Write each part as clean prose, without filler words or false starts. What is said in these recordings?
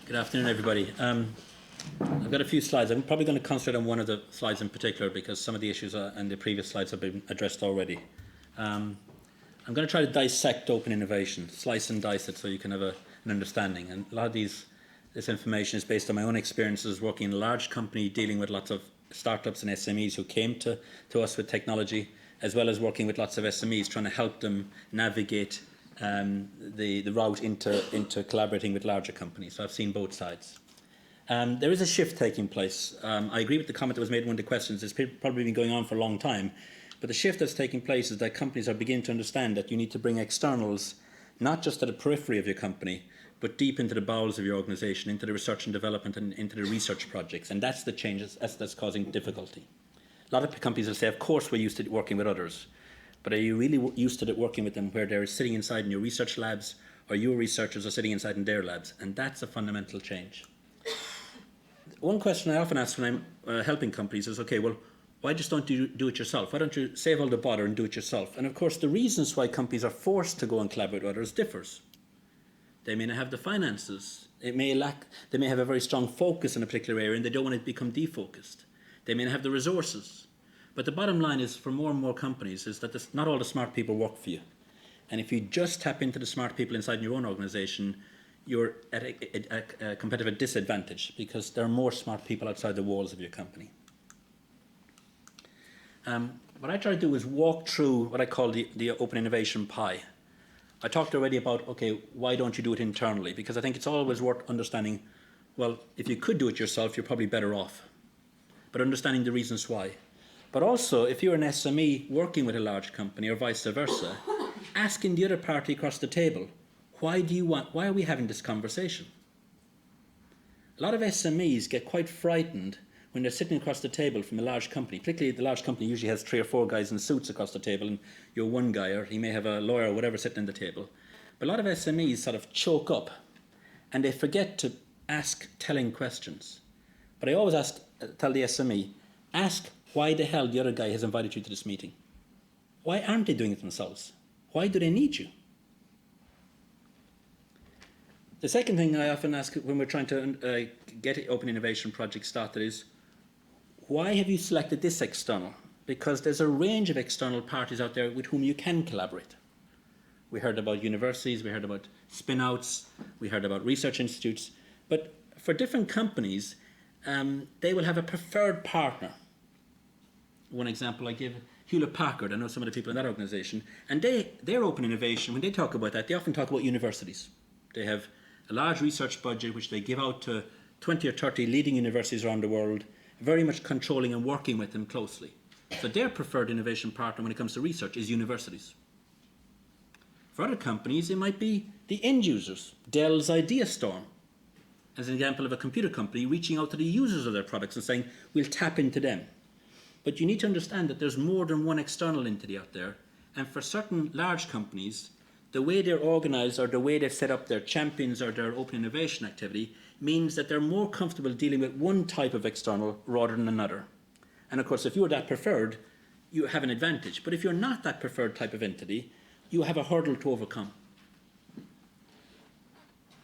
Good afternoon, everybody. I've got a few slides. I'm probably going to concentrate on one of the slides in particular because some of the issues in the previous slides have been addressed already. I'm going to try to dissect open innovation, slice and dice it so you can have an understanding. And a lot of this information is based on my own experiences working in a large company, dealing with lots of startups and SMEs who came to us with technology, as well as working with lots of SMEs, trying to help them navigate the route into collaborating with larger companies. So I've seen both sides. There is a shift taking place. I agree with the comment that was made in one of the questions. It's probably been going on for a long time. But the shift that's taking place is that companies are beginning to understand that you need to bring externals not just to the periphery of your company, but deep into the bowels of your organisation, into the research and development and into the research projects. And that's the changes that's causing difficulty. A lot of companies will say, of course we're used to working with others. But are you really used to working with them where they're sitting inside in your research labs or your researchers are sitting inside in their labs? And that's a fundamental change. One question I often ask when I'm helping companies is, okay, well, why just don't you do it yourself? Why don't you save all the bother and do it yourself? And of course, the reasons why companies are forced to go and collaborate with others differs. They may not have the finances. They may have a very strong focus in a particular area and they don't want it to become defocused. They may not have the resources. But the bottom line is for more and more companies is that not all the smart people work for you. And if you just tap into the smart people inside your own organisation, you're at a competitive disadvantage because there are more smart people outside the walls of your company. What I try to do is walk through what I call the open innovation pie. I talked already about, okay, why don't you do it internally? Because I think it's always worth understanding, well, if you could do it yourself, you're probably better off. But understanding the reasons why. But also, if you're an SME working with a large company or vice versa, asking the other party across the table, why are we having this conversation? A lot of SMEs get quite frightened when they're sitting across the table from a large company. Particularly the large company usually has 3 or 4 guys in suits across the table and you're one guy, or he may have a lawyer or whatever sitting at the table. But a lot of SMEs sort of choke up and they forget to ask telling questions. But I always tell the SME, ask why the hell the other guy has invited you to this meeting. Why aren't they doing it themselves? Why do they need you? The second thing I often ask when we're trying to get an open innovation project started is, why have you selected this external? Because there's a range of external parties out there with whom you can collaborate. We heard about universities, we heard about spin-outs, we heard about research institutes. But for different companies, they will have a preferred partner. One example I give, Hewlett-Packard, I know some of the people in that organisation, and their open innovation, when they talk about that, they often talk about universities. They have a large research budget which they give out to 20 or 30 leading universities around the world, very much controlling and working with them closely. So their preferred innovation partner when it comes to research is universities. For other companies, it might be the end users. Dell's Idea Storm, as an example of a computer company reaching out to the users of their products and saying, we'll tap into them. But you need to understand that there's more than one external entity out there. And for certain large companies, the way they're organised or the way they've set up their champions or their open innovation activity means that they're more comfortable dealing with one type of external rather than another. And of course, if you're that preferred, you have an advantage. But if you're not that preferred type of entity, you have a hurdle to overcome.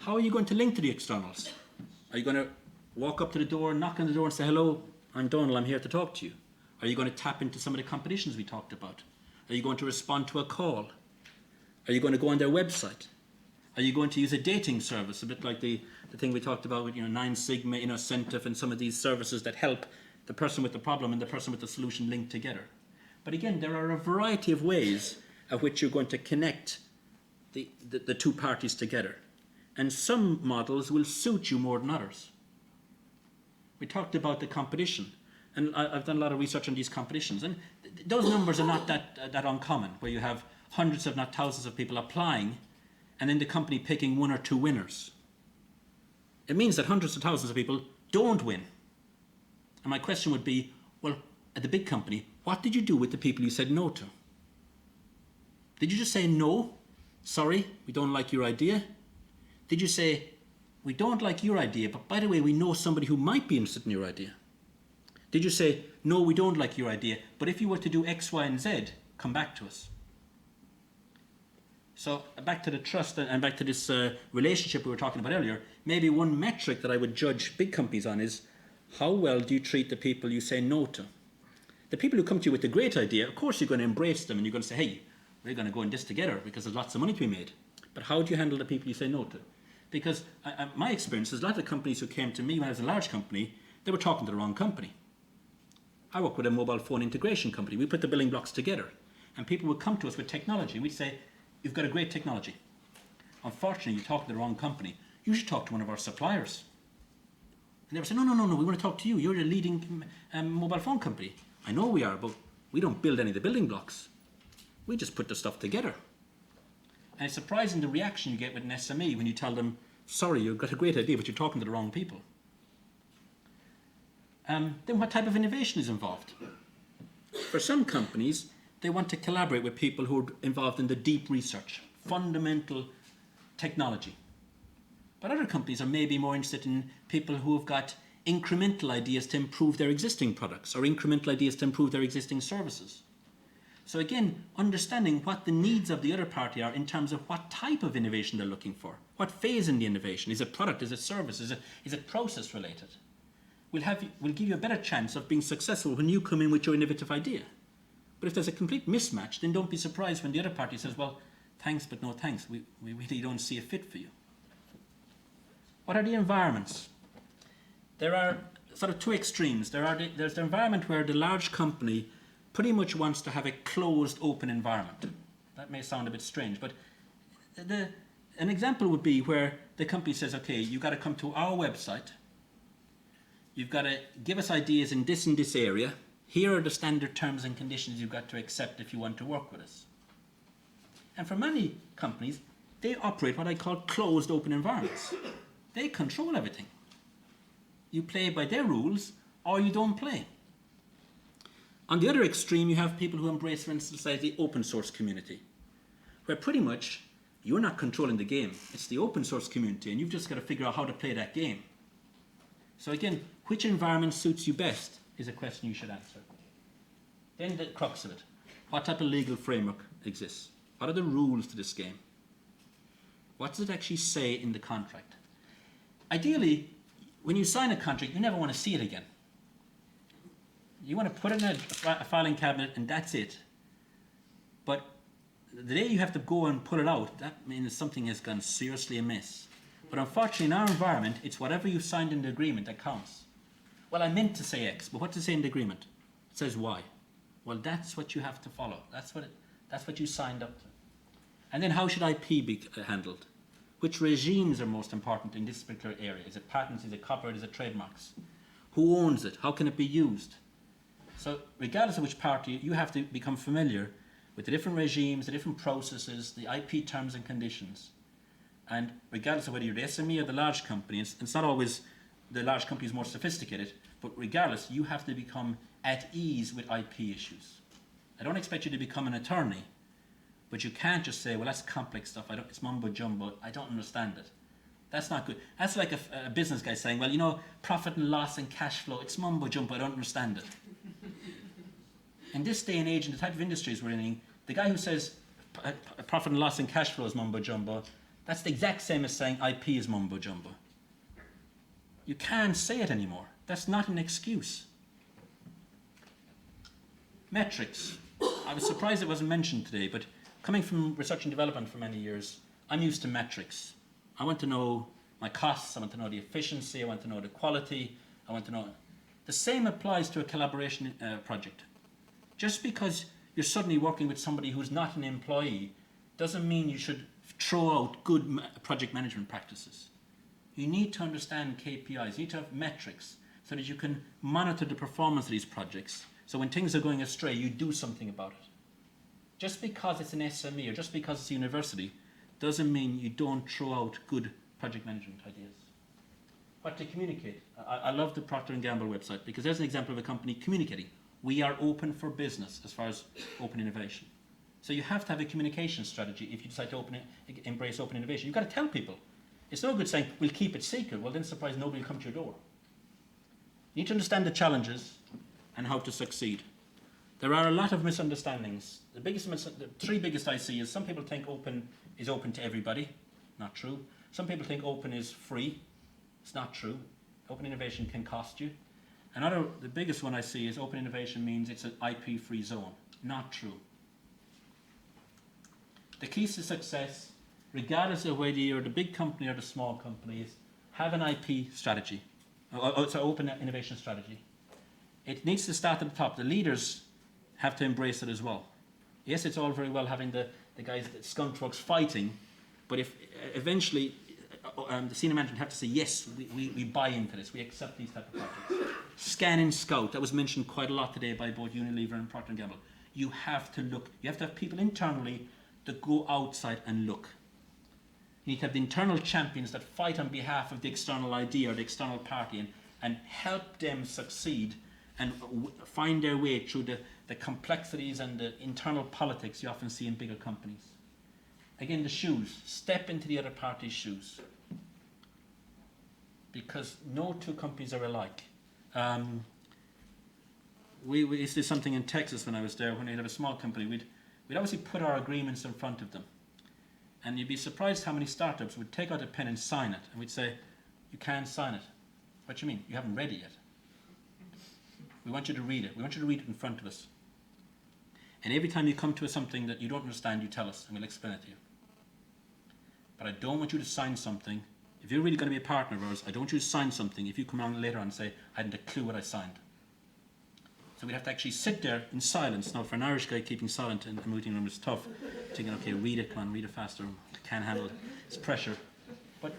How are you going to link to the externals? Are you going to walk up to the door, knock on the door and say, hello, I'm Donal, I'm here to talk to you? Are you going to tap into some of the competitions we talked about? Are you going to respond to a call? Are you going to go on their website? Are you going to use a dating service, a bit like the thing we talked about with 9 Sigma, Centif, and some of these services that help the person with the problem and the person with the solution link together? But again, there are a variety of ways at which you're going to connect the two parties together. And some models will suit you more than others. We talked about the competition. And I've done a lot of research on these competitions. And those numbers are not that uncommon, where you have hundreds, if not thousands of people applying, and then the company picking 1 or 2 winners. It means that hundreds of thousands of people don't win. And my question would be, well, at the big company, what did you do with the people you said no to? Did you just say no? Sorry, we don't like your idea? Did you say, we don't like your idea, but by the way, we know somebody who might be interested in your idea? Did you say, no, we don't like your idea, but if you were to do X, Y, and Z, come back to us? So back to the trust and back to this relationship we were talking about earlier, maybe one metric that I would judge big companies on is how well do you treat the people you say no to? The people who come to you with a great idea, of course you're going to embrace them and you're going to say, hey, we're going to go in this together because there's lots of money to be made. But how do you handle the people you say no to? Because my experience is a lot of companies who came to me when I was a large company, they were talking to the wrong company. I work with a mobile phone integration company. We put the building blocks together. And people would come to us with technology. We'd say, you've got a great technology. Unfortunately, you talk to the wrong company. You should talk to one of our suppliers. And they would say, no, we want to talk to you. You're the leading mobile phone company. I know we are, but we don't build any of the building blocks. We just put the stuff together. And it's surprising the reaction you get with an SME when you tell them, sorry, you've got a great idea, but you're talking to the wrong people. Then what type of innovation is involved? For some companies, they want to collaborate with people who are involved in the deep research, fundamental technology. But other companies are maybe more interested in people who have got incremental ideas to improve their existing products or incremental ideas to improve their existing services. So again, understanding what the needs of the other party are in terms of what type of innovation they're looking for. What phase in the innovation? Is it product? Is it service? Is it process related? We'll give you a better chance of being successful when you come in with your innovative idea. But if there's a complete mismatch, then don't be surprised when the other party says, well, thanks, but no thanks. We really don't see a fit for you. What are the environments? There are sort of two extremes. There's the environment where the large company pretty much wants to have a closed, open environment. That may sound a bit strange, but an example would be where the company says, okay, you've got to come to our website. You've got to give us ideas in this area. Here are the standard terms and conditions you've got to accept if you want to work with us. And for many companies, they operate what I call closed, open environments. They control everything. You play by their rules or you don't play. On the other extreme, you have people who embrace, for instance, the open source community, where pretty much you're not controlling the game. It's the open source community, and you've just got to figure out how to play that game. So again, which environment suits you best is a question you should answer. Then the crux of it. What type of legal framework exists? What are the rules to this game? What does it actually say in the contract? Ideally, when you sign a contract, you never want to see it again. You want to put it in a filing cabinet and that's it. But the day you have to go and pull it out, that means something has gone seriously amiss. But unfortunately, in our environment, it's whatever you signed in the agreement that counts. Well, I meant to say X, but what does it say in the agreement? It says Y. Well, that's what you have to follow. That's what you signed up to. And then how should IP be handled? Which regimes are most important in this particular area? Is it patents? Is it copyright? Is it trademarks? Who owns it? How can it be used? So regardless of which party, you have to become familiar with the different regimes, the different processes, the IP terms and conditions. And regardless of whether you're the SME or the large company, it's not always the large company is more sophisticated, but regardless, you have to become at ease with IP issues. I don't expect you to become an attorney, but you can't just say, well, that's complex stuff. It's mumbo jumbo. I don't understand it. That's not good. That's like a business guy saying, well, profit and loss and cash flow, it's mumbo jumbo. I don't understand it. In this day and age, in the type of industries we're in, the guy who says profit and loss and cash flow is mumbo jumbo, that's the exact same as saying IP is mumbo jumbo. You can't say it anymore. That's not an excuse. Metrics. I was surprised it wasn't mentioned today, but coming from research and development for many years, I'm used to metrics. I want to know my costs, I want to know the efficiency, I want to know the quality, I want to know. The same applies to a collaboration project. Just because you're suddenly working with somebody who's not an employee doesn't mean you should throw out good project management practices. You need to understand KPIs, you need to have metrics so that you can monitor the performance of these projects. So when things are going astray, you do something about it. Just because it's an SME or just because it's a university doesn't mean you don't throw out good project management ideas. What to communicate? I love the Procter & Gamble website because there's an example of a company communicating. We are open for business as far as open innovation. So you have to have a communication strategy if you decide to embrace open innovation. You've got to tell people. It's no good saying, we'll keep it secret. Well, then surprise nobody will come to your door. You need to understand the challenges and how to succeed. There are a lot of misunderstandings. The three biggest I see is some people think open is open to everybody. Not true. Some people think open is free. It's not true. Open innovation can cost you. The biggest one I see is open innovation means it's an IP-free zone. Not true. The keys to success, regardless of whether you're the big company or the small company, is have an IP strategy. It's an open innovation strategy. It needs to start at the top. The leaders have to embrace it as well. Yes, it's all very well having the guys, the skunk trucks fighting, but if eventually the senior management have to say, yes, we buy into this, we accept these type of projects. Scan and scout, that was mentioned quite a lot today by both Unilever and Procter & Gamble. You have to look. You have to have people internally that go outside and look. You need to have the internal champions that fight on behalf of the external idea or the external party and help them succeed and find their way through the complexities and the internal politics you often see in bigger companies. Again, the shoes. Step into the other party's shoes. Because no two companies are alike. We used to do something in Texas when I was there. When we had a small company, we'd obviously put our agreements in front of them. And you'd be surprised how many startups would take out a pen and sign it. And we'd say, you can't sign it. What do you mean? You haven't read it yet. We want you to read it. We want you to read it in front of us. And every time you come to something that you don't understand, you tell us, and we'll explain it to you. But I don't want you to sign something. If you're really going to be a partner of ours, I don't want you to sign something if you come along later on and say, I hadn't a clue what I signed. So we'd have to actually sit there in silence. Now, for an Irish guy, keeping silent in a meeting room is tough. Thinking, okay, read it, come on, read it faster. Can't handle it. It's pressure. But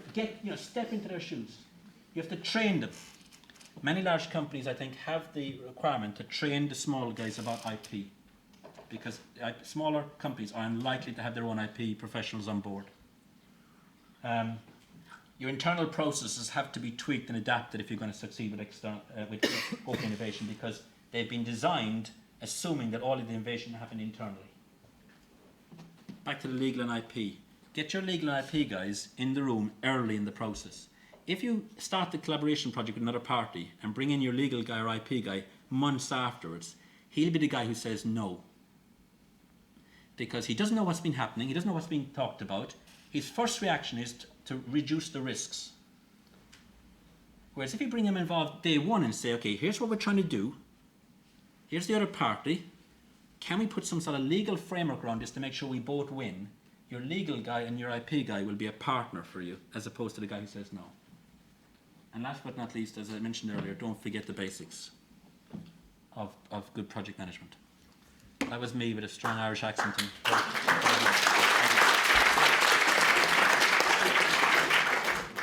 step into their shoes. You have to train them. Many large companies, I think, have the requirement to train the small guys about IP, because smaller companies are unlikely to have their own IP professionals on board. Your internal processes have to be tweaked and adapted if you're going to succeed with open innovation, because they've been designed assuming that all of the innovation happened internally. Back to the legal and IP. Get your legal and IP guys in the room early in the process. If you start the collaboration project with another party and bring in your legal guy or IP guy months afterwards, he'll be the guy who says no. Because he doesn't know what's been happening, he doesn't know what's being talked about. His first reaction is to reduce the risks. Whereas if you bring him involved day one and say, okay, here's what we're trying to do, here's the other party, can we put some sort of legal framework around this to make sure we both win? Your legal guy and your IP guy will be a partner for you, as opposed to the guy who says no. And last but not least, as I mentioned earlier, don't forget the basics of good project management. That was me with a strong Irish accent.